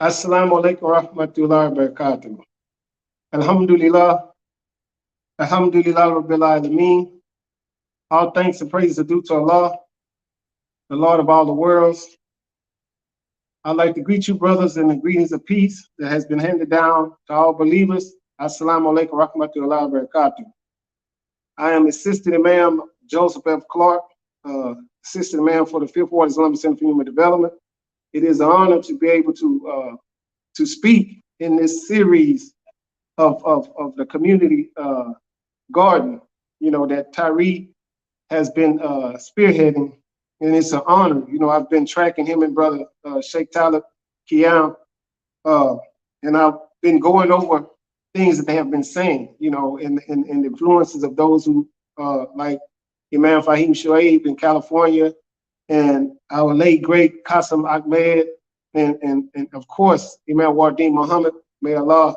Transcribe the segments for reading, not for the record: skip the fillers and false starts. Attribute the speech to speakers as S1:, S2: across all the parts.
S1: Assalamu alaikum wa rahmatullahi wa barakatuh. Alhamdulillah, Alhamdulillah Rabbil Alameen. All thanks and praise are due to Allah, the Lord of all the worlds. I'd like to greet you, brothers, in the greetings of peace that has been handed down to all believers. Assalamu alaikum wa rahmatullahi wa barakatuh. I am Assistant Imam Joseph F. Clark, Assistant Imam for the Fifth Ward Islamic Center for Human Development. It is an honor to be able to speak in this series of the community garden, that Tariq has been spearheading, and it's an honor. I've been tracking him and brother Sheikh Talib Kiam, and I've been going over things that they have been saying, and the influences of those who, like Imam Fahim Shoaib in California, and our late great Qasim Ahmed, and of course Imam Wardim Muhammad. May Allah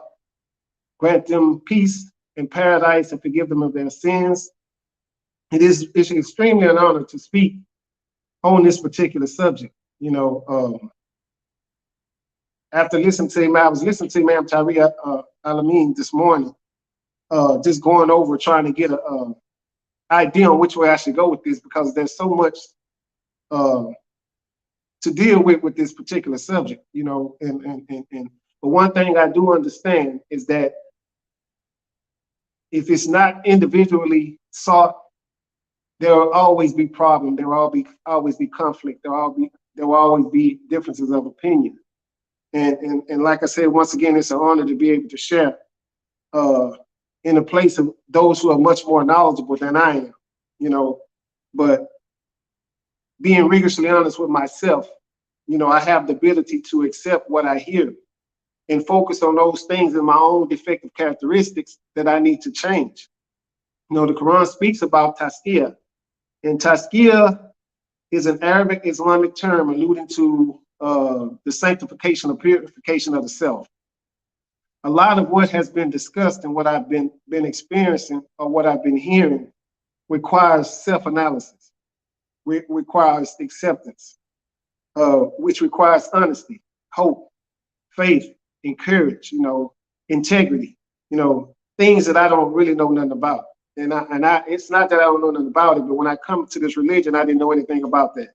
S1: grant them peace and paradise and forgive them of their sins. It's extremely an honor to speak on this particular subject. After listening to him, I was listening to Imam Tariq Alameen this morning, just going over trying to get a idea on which way I should go with this, because there's so much to deal with this particular subject, but one thing I do understand is that if it's not individually sought, there will always be problems. There will always be conflict. There will always be differences of opinion. And like I said, once again, it's an honor to be able to share in a place of those who are much more knowledgeable than I am, but being rigorously honest with myself, I have the ability to accept what I hear and focus on those things in my own defective characteristics that I need to change. The Quran speaks about tazkiyah, and tazkiyah is an Arabic Islamic term alluding to the sanctification or purification of the self. A lot of what has been discussed and what I've been experiencing or what I've been hearing requires self-analysis, requires acceptance, which requires honesty, hope, faith, and courage, integrity, things that I don't really know nothing about. And it's not that I don't know nothing about it, but when I come to this religion, I didn't know anything about that.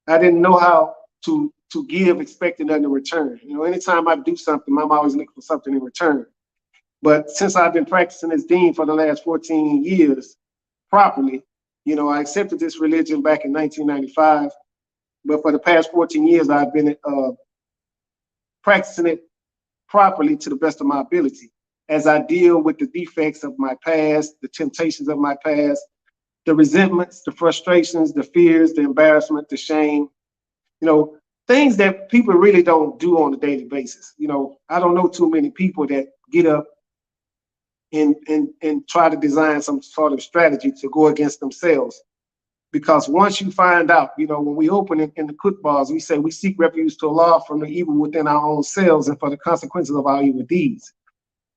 S1: I didn't know how to give expecting nothing in return. Anytime I do something, I'm always looking for something in return. But since I've been practicing this deen for the last 14 years properly, I accepted this religion back in 1995. But for the past 14 years, I've been practicing it properly to the best of my ability as I deal with the defects of my past, the temptations of my past, the resentments, the frustrations, the fears, the embarrassment, the shame, things that people really don't do on a daily basis. I don't know too many people that get up and try to design some sort of strategy to go against themselves. Because once you find out, when we open it in the Qutbahs, we say we seek refuge to Allah from the evil within our own selves and for the consequences of our evil deeds.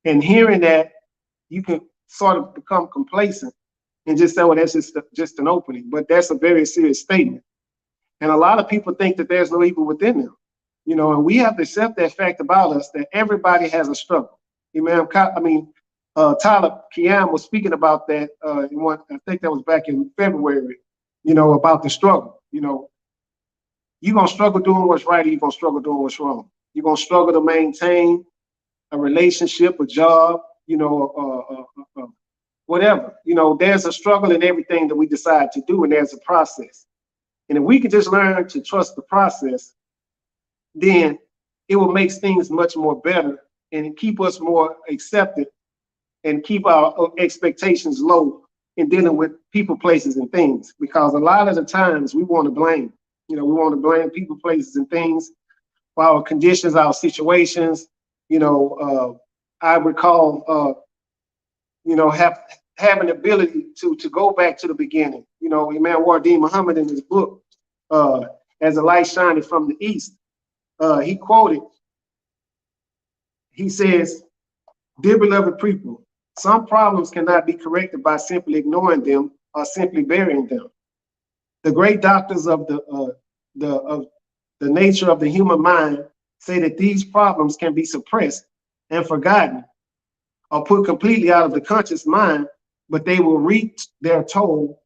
S1: And hearing that, you can sort of become complacent and just say, well, that's just an opening. But that's a very serious statement. And a lot of people think that there's no evil within them, and we have to accept that fact about us, that everybody has a struggle. Talib Kiam was speaking about that in one, I think that was back in February, about the struggle. You're going to struggle doing what's right, or you're going to struggle doing what's wrong. You're going to struggle to maintain a relationship, a job, whatever. There's a struggle in everything that we decide to do, and there's a process. And if we could just learn to trust the process, then it will make things much more better and keep us more accepted and keep our expectations low in dealing with people, places, and things. Because a lot of the times we want to blame. We want to blame people, places, and things for our conditions, our situations. I recall, having the ability to go back to the beginning. Imam Wardim Muhammad in his book, As a Light Shining from the East, he quoted, he says, "Dear beloved people, some problems cannot be corrected by simply ignoring them or simply burying them. The great doctors of the nature of the human mind say that these problems can be suppressed and forgotten or put completely out of the conscious mind, but they will reach their toll,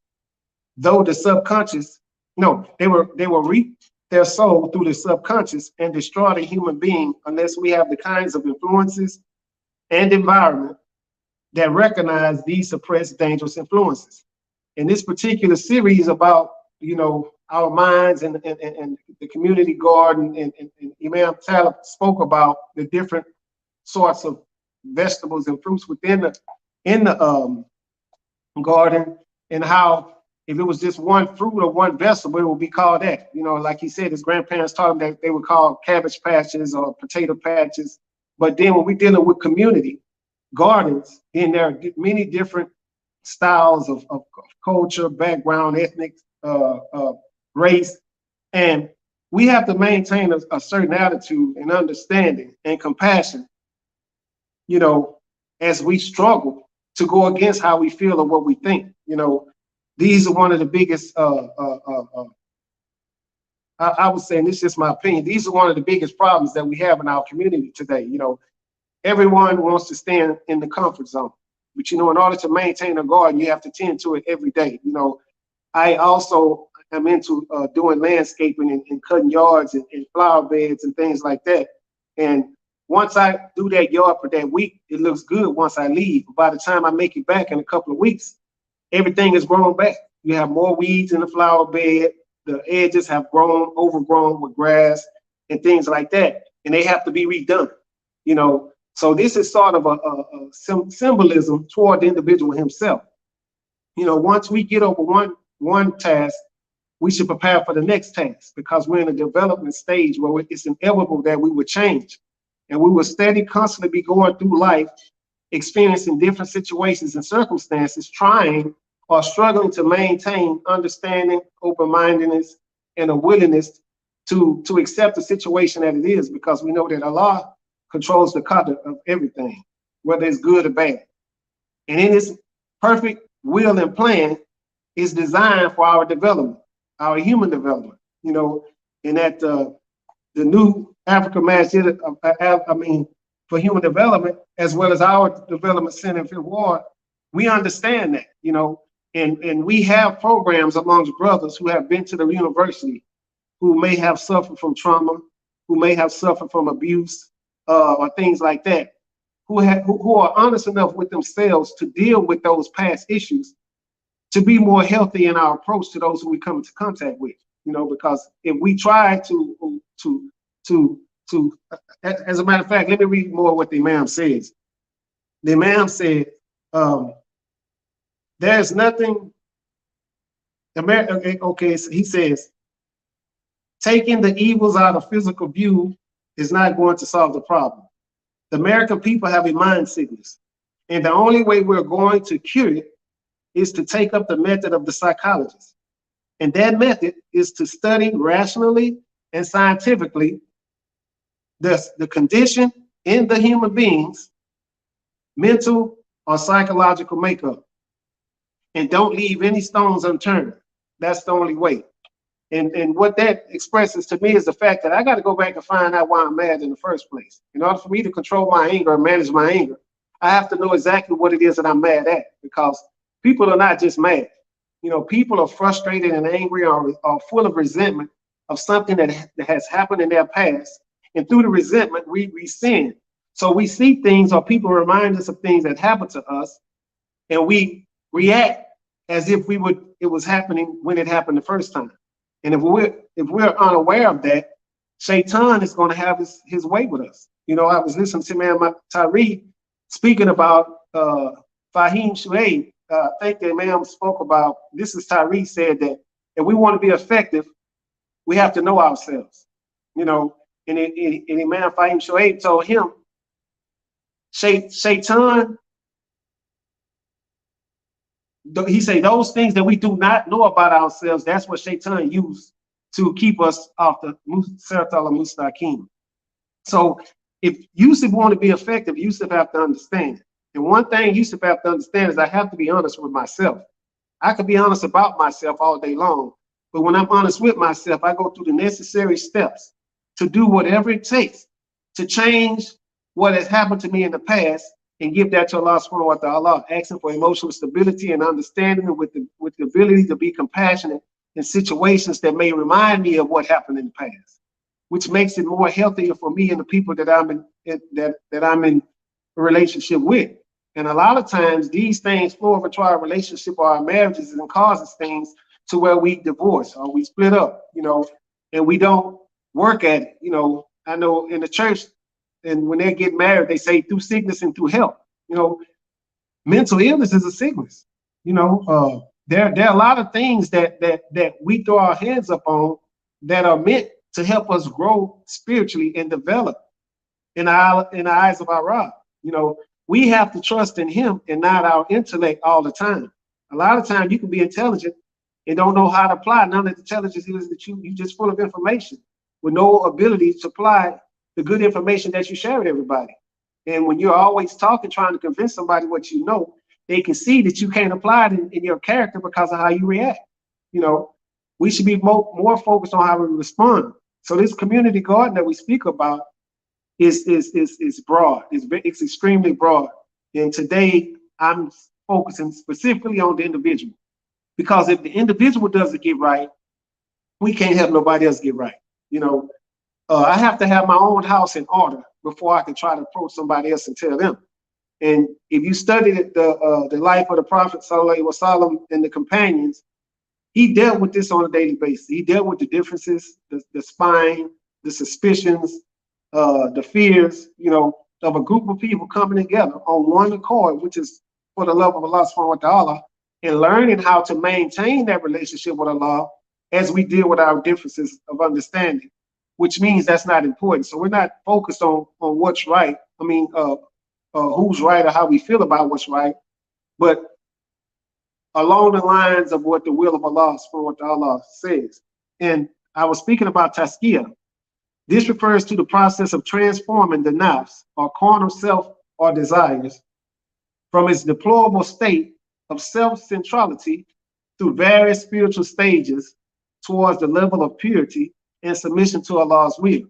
S1: though the subconscious, no, they will reap their soul through the subconscious and destroy the human being unless we have the kinds of influences and environment that recognize these suppressed dangerous influences. In this particular series about, our minds and the community garden, and Imam Talib spoke about the different sorts of vegetables and fruits within the garden, and how if it was just one fruit or one vegetable, it would be called that. Like he said, his grandparents taught him that they would call cabbage patches or potato patches. But then when we're dealing with community gardens, then there are many different styles of culture, background, ethnic, race, and we have to maintain a certain attitude and understanding and compassion, as we struggle to go against how we feel or what we think. These are one of the biggest, I would say, and this is just my opinion, these are one of the biggest problems that we have in our community today. Everyone wants to stand in the comfort zone, but in order to maintain a garden, you have to tend to it every day. I also am into doing landscaping and cutting yards and flower beds and things like that. And once I do that yard for that week, it looks good once I leave. By the time I make it back in a couple of weeks, everything is grown back. You have more weeds in the flower bed. The edges have overgrown with grass and things like that. And they have to be redone, So this is sort of a symbolism toward the individual himself. Once we get over one task, we should prepare for the next task, because we're in a development stage where it's inevitable that we would change. And we will constantly be going through life, experiencing different situations and circumstances, trying or struggling to maintain understanding, open-mindedness, and a willingness to accept the situation that it is, because we know that Allah controls the qadr of everything, whether it's good or bad. And in His perfect will and plan is designed for our development, our human development. And at the New Africa Masjid, for human development, as well as our development center in Fifth Ward, we understand that, and we have programs amongst brothers who have been to the university, who may have suffered from trauma, who may have suffered from abuse, or things like that, who are honest enough with themselves to deal with those past issues, to be more healthy in our approach to those who we come into contact with. Because if we try to as a matter of fact, let me read more what the Imam says. The Imam said, there's nothing, okay, so he says, taking the evils out of physical view is not going to solve the problem. The American people have a mind sickness, and the only way we're going to cure it is to take up the method of the psychologist. And that method is to study rationally and scientifically the condition in the human being's mental or psychological makeup, and don't leave any stones unturned. That's the only way. And what that expresses to me is the fact that I got to go back and find out why I'm mad in the first place. In order for me to control my anger and manage my anger, I have to know exactly what it is that I'm mad at, because people are not just mad. People are frustrated and angry or full of resentment of something that has happened in their past. And through the resentment, we sin. So we see things, or people remind us of things that happened to us, and we react as if it was happening when it happened the first time. And if we're unaware of that, Shaitan is going to have his way with us. I was listening to Imam Tariq speaking about Fahim Shuaib. I think the Imam spoke about, this is Tariq said that if we want to be effective, we have to know ourselves. And Imam Fahim Shuaib told him, Shaitan, he said those things that we do not know about ourselves, that's what Shaitan used to keep us off the Sirat al-Mustaqim. So if Yusef want to be effective, Yusef have to understand. And one thing Yusef have to understand is I have to be honest with myself. I could be honest about myself all day long, but when I'm honest with myself, I go through the necessary steps to do whatever it takes to change what has happened to me in the past and give that to Allah subhanahu wa ta'ala, asking for emotional stability and understanding with the ability to be compassionate in situations that may remind me of what happened in the past, which makes it more healthier for me and the people that I'm in a relationship with. And a lot of times these things flow over to our relationship or our marriages and causes things to where we divorce or we split up, and we don't work at it. I know in the church, and when they get married, they say through sickness and through health. Mental illness is a sickness. There are a lot of things that we throw our hands up on that are meant to help us grow spiritually and develop in the eyes of our Rob. We have to trust in Him and not our intellect all the time. A lot of times you can be intelligent and don't know how to apply. None of the intelligence is that you just full of information with no ability to apply the good information that you share with everybody. And when you're always talking, trying to convince somebody what you know, they can see that you can't apply it in your character because of how you react. We should be more focused on how we respond. So this community garden that we speak about is broad. It's extremely broad. And today I'm focusing specifically on the individual, because if the individual doesn't get right, we can't help nobody else get right. I have to have my own house in order before I can try to approach somebody else and tell them. And if you study the life of the Prophet Sallallahu Alaihi Wasallam and the companions, he dealt with this on a daily basis. He dealt with the differences, the spine, the suspicions, the fears, of a group of people coming together on one accord, which is for the love of Allah subhanahu wa ta'ala, and learning how to maintain that relationship with Allah as we deal with our differences of understanding, which means that's not important. So we're not focused on what's right. Who's right or how we feel about what's right, but along the lines of what the will of Allah subhanahu wa ta'ala says. And I was speaking about tazkiyah. This refers to the process of transforming the nafs or carnal self or desires from its deplorable state of self-centrality through various spiritual stages towards the level of purity and submission to Allah's will.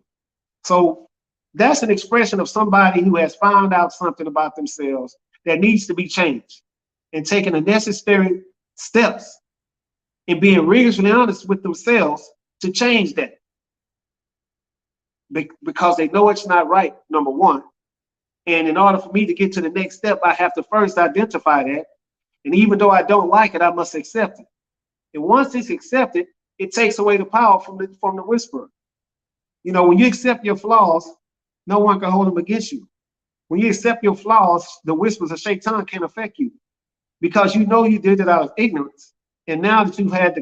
S1: So that's an expression of somebody who has found out something about themselves that needs to be changed and taking the necessary steps and being rigorously honest with themselves to change that. Because they know it's not right, number one. And in order for me to get to the next step, I have to first identify that. And even though I don't like it, I must accept it. And once it's accepted, it takes away the power from the whisperer. When you accept your flaws, no one can hold them against you. When you accept your flaws, the whispers of Shaitan can't affect you, because you did it out of ignorance. And now that you have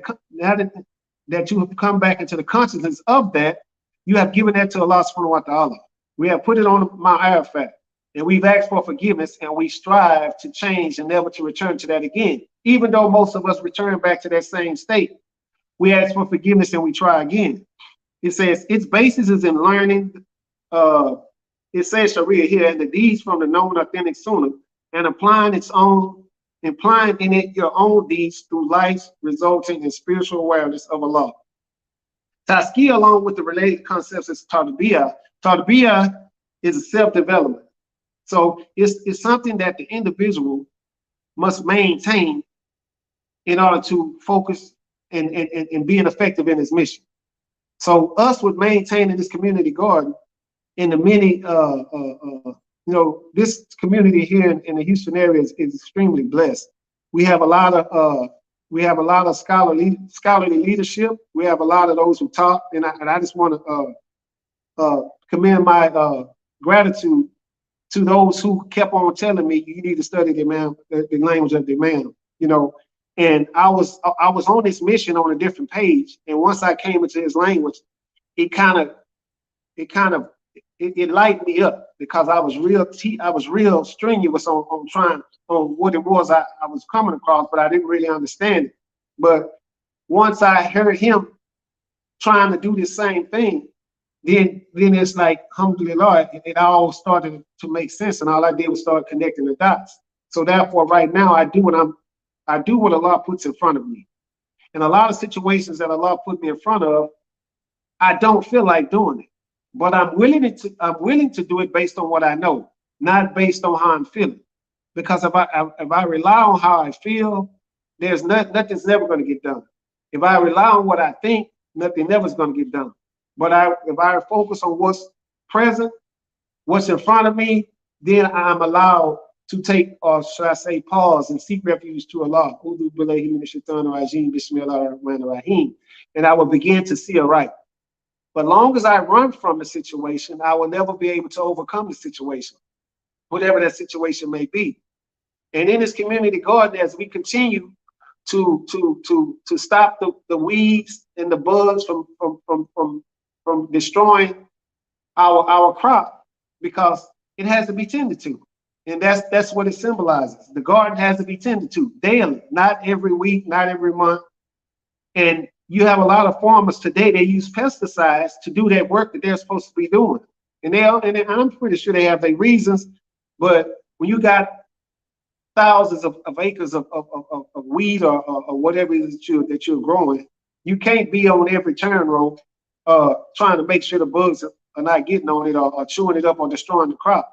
S1: come back into the consciousness of that, you have given that to Allah subhanahu wa ta'ala. We have put it on Mount Arafat, and we've asked for forgiveness, and we strive to change and never to return to that again. Even though most of us return back to that same state, we ask for forgiveness and we try again. It says its basis is in learning. It says Sharia here, and the deeds from the known authentic Sunnah, and applying in it your own deeds through life, resulting in spiritual awareness of Allah. Tazkiyah, along with the related concepts, is tarbiyah. Tarbiyah is a self-development. So it's something that the individual must maintain in order to focus and being effective in his mission. So us with maintaining this community garden in the many, this community here in the Houston area is extremely blessed. We have a lot of scholarly leadership. We have a lot of those who talk, and I just want to commend my gratitude to those who kept on telling me you need to study the language of the Imam. And I was on this mission on a different page, and once I came into his language, it lightened me up, because I was real strenuous on trying on what it was I was coming across, but I didn't really understand it. But once I heard him trying to do the same thing, then it's like, alhamdulillah, it all started to make sense, and all I did was start connecting the dots. So therefore, right now, I do what Allah puts in front of me. And a lot of situations that Allah put me in front of, I don't feel like doing it. But I'm willing to do it based on what I know, not based on how I'm feeling. Because if I rely on how I feel, nothing's never going to get done. If I rely on what I think, nothing never is going to get done. But if I focus on what's present, what's in front of me, then I'm allowed to take, or should I say, pause and seek refuge to Allah. And I will begin to see aright. But long as I run from the situation, I will never be able to overcome the situation, whatever that situation may be. And in this community garden, as we continue to stop the weeds and the bugs from destroying our crop, because it has to be tended to. And that's what it symbolizes. The garden has to be tended to daily, not every week, not every month. And you have a lot of farmers today, they use pesticides to do that work that they're supposed to be doing. And I'm pretty sure they have their reasons, but when you got thousands of acres of weed or whatever it is that you're growing, you can't be on every turn row trying to make sure the bugs are not getting on it or chewing it up or destroying the crop.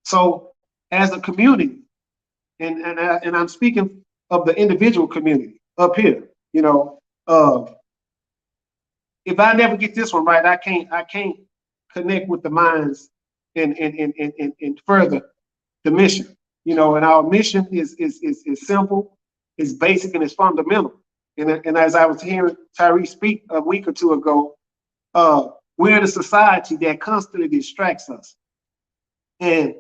S1: So as a community, and I'm speaking of the individual community up here, you know, if I never get this one right, I can't connect with the minds and further the mission. You know, and our mission is simple, it's basic, and it's fundamental. And as I was hearing Tyree speak a week or two ago, we're in a society that constantly distracts us. And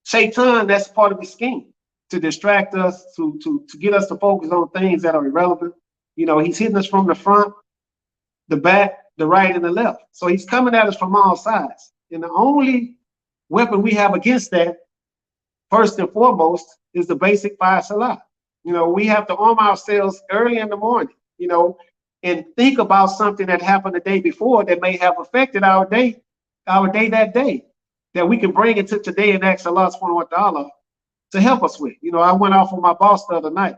S1: Shaitan, that's part of his scheme, to distract us, to get us to focus on things that are irrelevant. You know, he's hitting us from the front, the back, the right, and the left. So he's coming at us from all sides. And the only weapon we have against that, first and foremost, is the basic five salah. You know, we have to arm ourselves early in the morning, you know, and think about something that happened the day before that may have affected our day that day, that we can bring into today and ask Allah subhanahu wa ta'ala to help us with. You know, I went off with my boss the other night,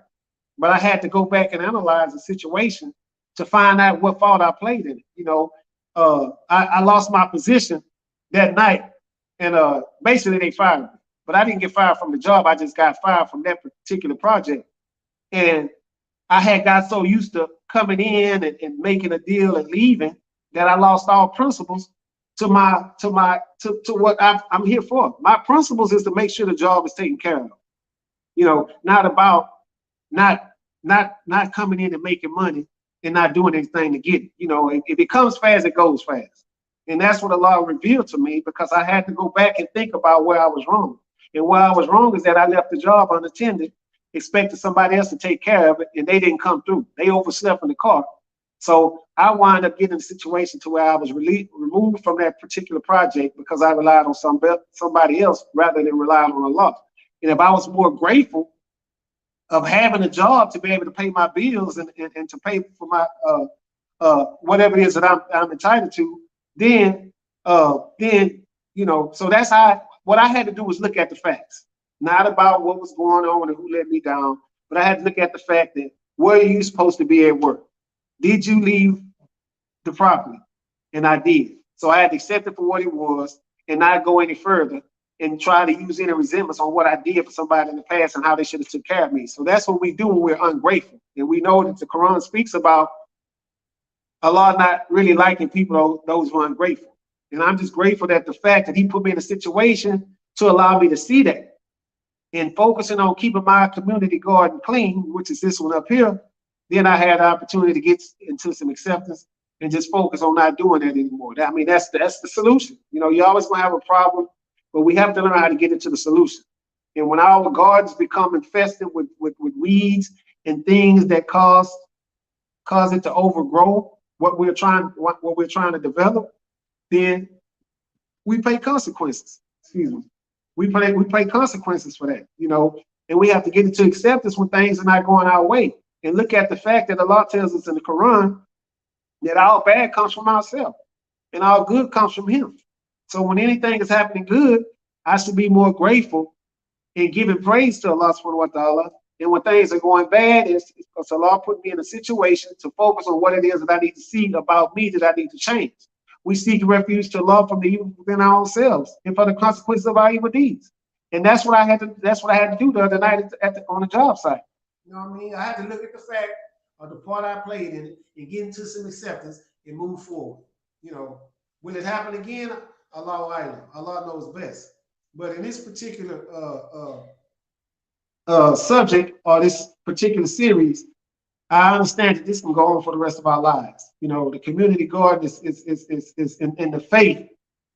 S1: but I had to go back and analyze the situation to find out what fault I played in it. You know, I lost my position that night, and basically they fired me. But I didn't get fired from the job. I just got fired from that particular project. And I had got so used to coming in and making a deal and leaving that I lost all principles to what I'm here for. My principles is to make sure the job is taken care of. You know, not about not coming in and making money and not doing anything to get it. You know, if it comes fast, it goes fast. And that's what Allah revealed to me, because I had to go back and think about where I was wrong. And where I was wrong is that I left the job unattended, expected somebody else to take care of it, and they didn't come through. They overslept in the car. So I wound up getting in a situation to where I was removed from that particular project because I relied on somebody else rather than relying on Allah. And if I was more grateful of having a job to be able to pay my bills and to pay for my whatever it is that I'm entitled to, then you know, so that's how what I had to do was look at the facts, not about what was going on and who let me down, but I had to look at the fact that where are you supposed to be at work? Did you leave the property? And I did. So I had to accept it for what it was and not go any further and try to use any resemblance on what I did for somebody in the past and how they should have took care of me. So that's what we do when we're ungrateful. And we know that the Quran speaks about Allah not really liking people, those who are ungrateful. And I'm just grateful that the fact that he put me in a situation to allow me to see that, and focusing on keeping my community garden clean, which is this one up here, then I had the opportunity to get into some acceptance and just focus on not doing that anymore. I mean, that's the solution. You know, you're always gonna have a problem, but we have to learn how to get into the solution. And when our gardens become infested with weeds and things that cause it to overgrow what we're trying to develop, then we pay consequences. Excuse me. We pay consequences for that, you know, and we have to get into acceptance when things are not going our way. And look at the fact that Allah tells us in the Quran that all bad comes from ourselves and all good comes from him. So when anything is happening good, I should be more grateful and giving praise to Allah subhanahu wa ta'ala. And when things are going bad, it's because Allah put me in a situation to focus on what it is that I need to see about me that I need to change. We seek refuge to love from the evil within our own selves and for the consequences of our evil deeds. And that's what I had to do the other night on the job site. You know what I mean? I had to look at the fact of the part I played in it and get into some acceptance and move forward. You know, will it happen again? Allah knows best. But in this particular subject or this particular series, I understand that this can go on for the rest of our lives. You know, the community garden is in the faith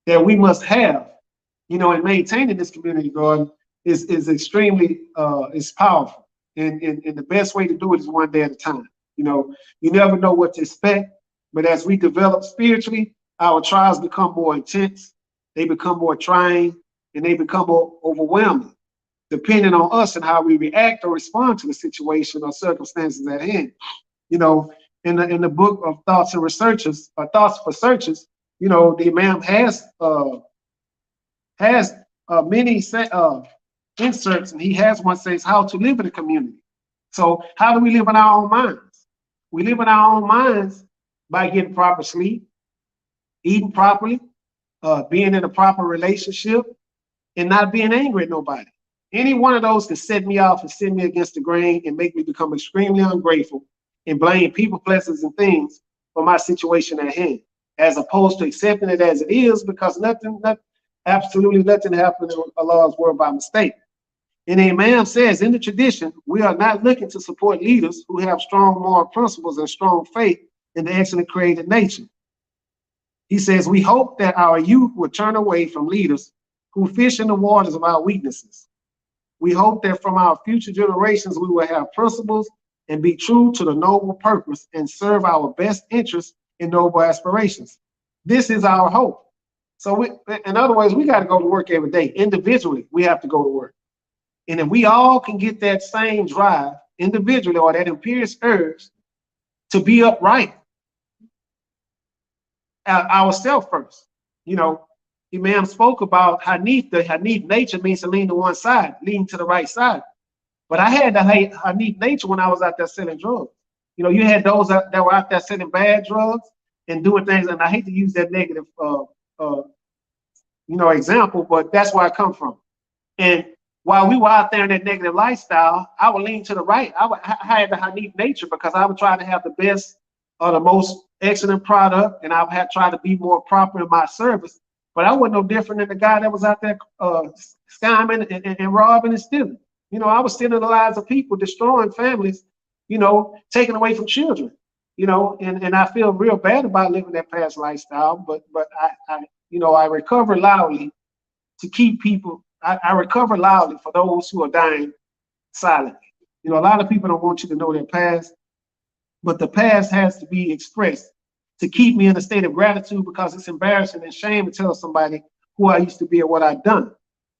S1: that we must have, you know, in maintaining this community garden is extremely is powerful. And the best way to do it is one day at a time. You know, you never know what to expect, but as we develop spiritually, our trials become more intense, they become more trying, and they become more overwhelming, depending on us and how we react or respond to the situation or circumstances at hand. You know, in the book of Thoughts for Searchers, you know, the Imam has many inserts, and he has one says how to live in a community. So how do we live in our own minds? We live in our own minds by getting proper sleep, eating properly, being in a proper relationship, and not being angry at nobody. Any one of those can set me off and send me against the grain and make me become extremely ungrateful and blame people, places, and things for my situation at hand, as opposed to accepting it as it is, because absolutely nothing happened in Allah's word by mistake. And the Imam says, in the tradition, we are not looking to support leaders who have strong moral principles and strong faith in the excellent created nature. He says, we hope that our youth will turn away from leaders who fish in the waters of our weaknesses. We hope that from our future generations, we will have principles and be true to the noble purpose and serve our best interests and noble aspirations. This is our hope. So in other words, we got to go to work every day. Individually, we have to go to work. And if we all can get that same drive individually, or that imperious urge to be upright ourselves first. You know, Imam spoke about Hanif. The Hanif nature means to lean to one side, lean to the right side. But I had the Hanif nature when I was out there selling drugs. You know, you had those that were out there selling bad drugs and doing things, and I hate to use that negative example, but that's where I come from. And while we were out there in that negative lifestyle, I would lean to the right. I had the Hanif nature because I would try to have the best or the most excellent product, and I would have tried to be more proper in my service. But I wasn't no different than the guy that was out there scamming and robbing and stealing. You know, I was stealing the lives of people, destroying families, you know, taking away from children, you know, and I feel real bad about living that past lifestyle, but I recover loudly to keep people. I recover loudly for those who are dying silently. You know, a lot of people don't want you to know their past, but the past has to be expressed to keep me in a state of gratitude, because it's embarrassing and shame to tell somebody who I used to be and what I've done.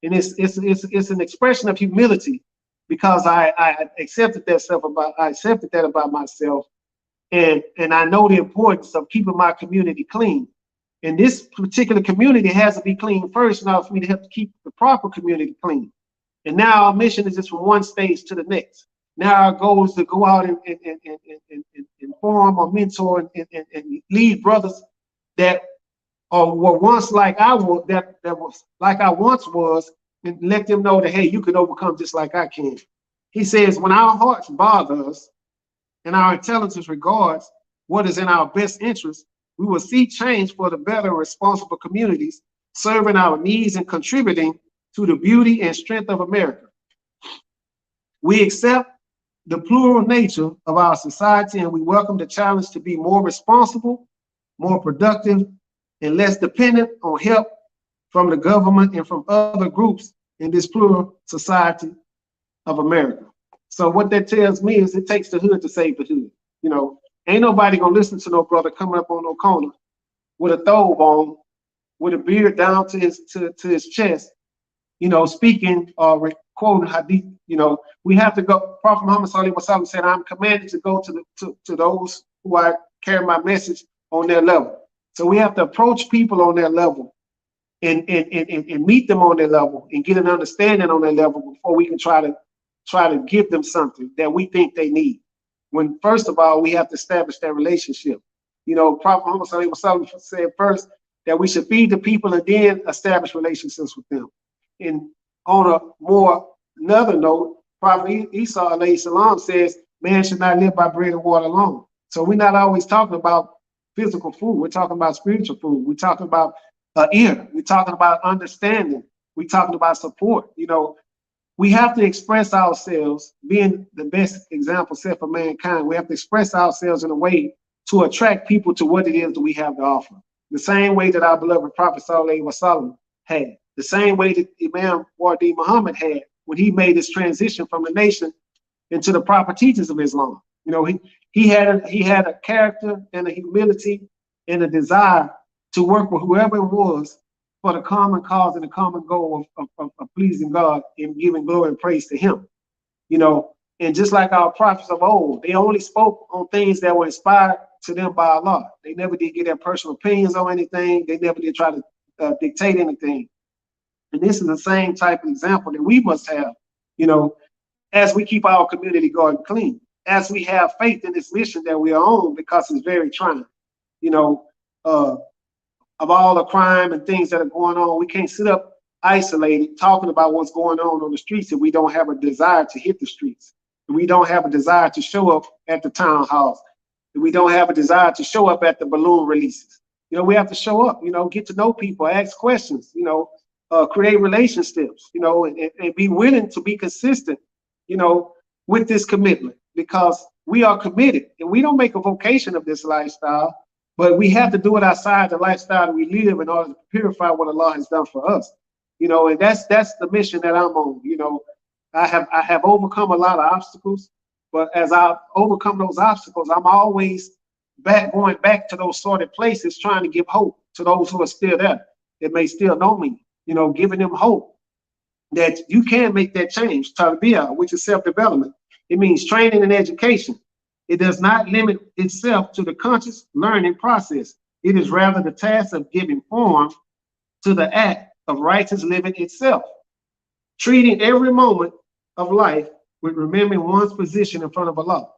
S1: And it's an expression of humility, because I accepted that about myself, and I know the importance of keeping my community clean. And this particular community has to be clean first in order for me to help to keep the proper community clean. And now our mission is just from one stage to the next. Now our goal is to go out and inform or mentor and lead brothers that were once like I was, that was like I once was, and let them know that, hey, you can overcome just like I can. He says, when our hearts bother us and our intelligence regards what is in our best interest, we will see change for the better, responsible communities, serving our needs and contributing to the beauty and strength of America. We accept the plural nature of our society, and we welcome the challenge to be more responsible, more productive, and less dependent on help from the government and from other groups in this plural society of America. So what that tells me is it takes the hood to save the hood. You know, ain't nobody gonna listen to no brother coming up on no corner with a thobe on, with a beard down to his chest, you know, speaking or quoting hadith. You know, we have to go. Prophet Muhammad sallallahu alaihi wasallam said, "I'm commanded to go to those who I carry my message on their level." So we have to approach people on their level and meet them on their level and get an understanding on their level before we can try to give them something that we think they need. When first of all, we have to establish that relationship. You know, Prophet Muhammad sallallahu alaihi wasallam said first, that we should feed the people and then establish relationships with them. And on a more another note, Prophet Esau alayhi salam says, man should not live by bread and water alone. So we're not always talking about physical food. We're talking about spiritual food. We're talking about ear. We're talking about understanding. We're talking about support. You know, we have to express ourselves, being the best example set for mankind. We have to express ourselves in a way to attract people to what it is that we have to offer. The same way that our beloved Prophet Sallallahu Alaihi Wasallam had, the same way that Imam Wardi Muhammad had when he made his transition from the nation into the proper teachings of Islam. You know, he had a character and a humility and a desire to work with whoever it was for the common cause and the common goal of pleasing God and giving glory and praise to him. You know, and just like our prophets of old, they only spoke on things that were inspired to them by Allah. They never did get their personal opinions on anything. They never did try to dictate anything. And this is the same type of example that we must have, you know, as we keep our community garden clean, as we have faith in this mission that we are on, because it's very trying. You know, of all the crime and things that are going on, we can't sit up isolated talking about what's going on the streets if we don't have a desire to hit the streets. If we don't have a desire to show up at the town halls. If we don't have a desire to show up at the balloon releases. You know, we have to show up, you know, get to know people, ask questions, you know, create relationships, you know, and be willing to be consistent, you know, with this commitment, because we are committed and we don't make a vocation of this lifestyle, but we have to do it outside the lifestyle that we live in order to purify what Allah has done for us, you know, and that's the mission that I'm on. You know, I have overcome a lot of obstacles, but as I overcome those obstacles, I'm always going back to those sordid places, trying to give hope to those who are still there that may still know me, you know, giving them hope that you can make that change. Tarbiyah, which is self-development. It means training and education. It does not limit itself to the conscious learning process. It is rather the task of giving form to the act of righteous living itself, treating every moment of life with remembering one's position in front of Allah.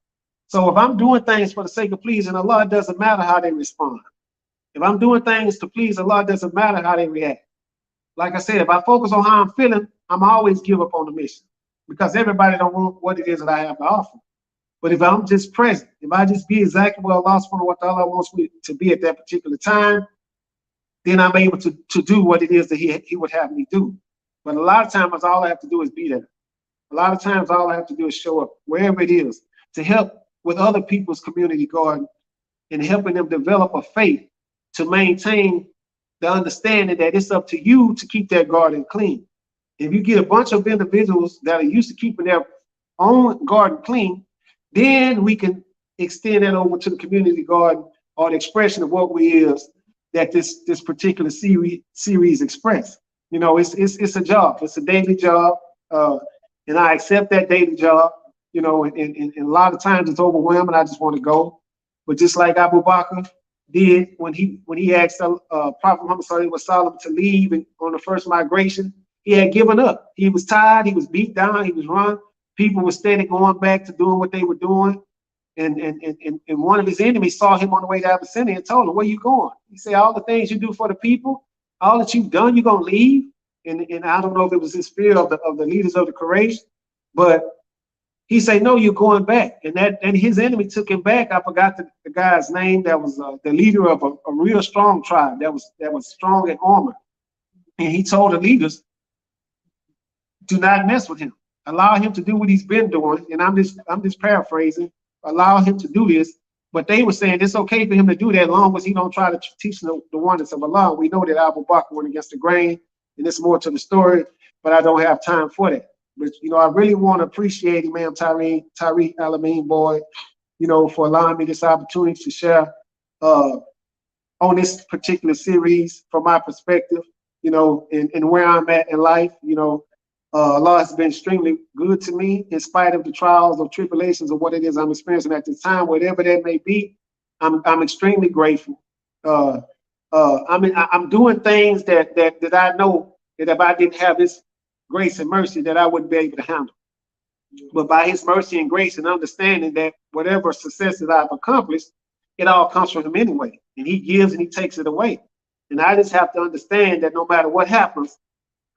S1: So if I'm doing things for the sake of pleasing Allah, it doesn't matter how they respond. If I'm doing things to please Allah, it doesn't matter how they react. Like I said, if I focus on how I'm feeling, I'm always give up on the mission, because everybody don't want what it is that I have to offer. But if I'm just present, if I just be exactly where Allah subhanahu wa ta'ala wants me to be at that particular time, then I'm able to do what it is that he would have me do. But a lot of times all I have to do is be there. A lot of times all I have to do is show up wherever it is to help with other people's community garden and helping them develop a faith to maintain the understanding that it's up to you to keep that garden clean. If you get a bunch of individuals that are used to keeping their own garden clean, then we can extend that over to the community garden, or the expression of what we is that this particular series express. You know, it's a job. It's a daily job, and I accept that daily job. You know, and a lot of times it's overwhelming. I just want to go, but just like Abu Bakr did when he asked Prophet Muhammad Sallallahu Alaihi Wasallam to leave on the first migration, he had given up. He was tired. He was beat down. He was run. People were steady going back to doing what they were doing. And one of his enemies saw him on the way to Abyssinia and told him, "Where you going?" He said, "All the things you do for the people, all that you've done, you're gonna leave." And I don't know if it was his fear of the leaders of the Quraysh, but he said, "No, you're going back." And his enemy took him back. I forgot the guy's name. That was the leader of a real strong tribe that was strong in armor. And he told the leaders, "Do not mess with him. Allow him to do what he's been doing." And I'm just paraphrasing. Allow him to do this. But they were saying it's okay for him to do that as long as he don't try to teach the oneness of Allah. We know that Abu Bakr went against the grain, and there's more to the story, but I don't have time for that. But, you know, I really want to appreciate Imam Tariq Al-Amin boy, you know, for allowing me this opportunity to share on this particular series from my perspective, you know, and where I'm at in life. You know, Allah has been extremely good to me in spite of the trials or tribulations of what it is I'm experiencing at this time, whatever that may be. I'm extremely grateful. I mean, I'm doing things that I know that if I didn't have His grace and mercy, that I wouldn't be able to handle. But by His mercy and grace and understanding that whatever successes I've accomplished, it all comes from Him anyway, and He gives and He takes it away. And I just have to understand that no matter what happens,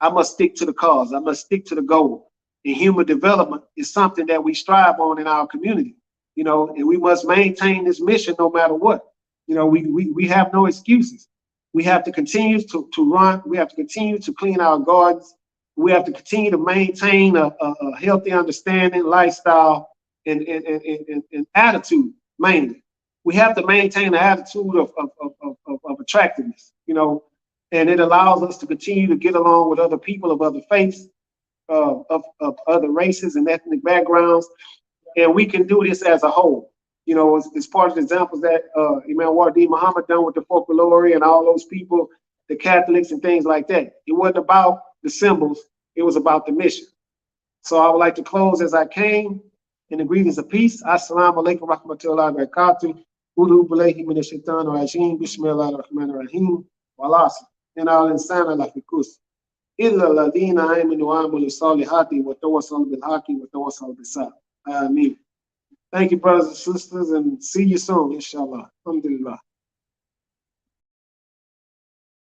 S1: I must stick to the cause. I must stick to the goal. And human development is something that we strive on in our community, and we must maintain this mission no matter what. We have no excuses. We have to continue to run. We have to continue to clean our gardens. We have to continue to maintain a healthy understanding, lifestyle, and attitude mainly. We have to maintain an attitude of attractiveness, and it allows us to continue to get along with other people of other faiths, of other races and ethnic backgrounds. And we can do this as a whole. As part of the examples that Imam Wardi Muhammad done with the folklore and all those people, the Catholics and things like that. It wasn't about the symbols, it was about the mission. So I would like to close as I came in the greetings of peace. Assalamu alaikum rahmatullahi wa barakatuh. Udu billahi minash shaitanir rajim. Bismillahir rahmanir rahim. Wal asr. Inna al insana lafi khusr. Illa alladhina amanu wa amilu salihati wa tawassaw bil haqqi wa tawassaw bis sabr. Ameen. Thank you, brothers and sisters, and see you soon, inshallah. Alhamdulillah.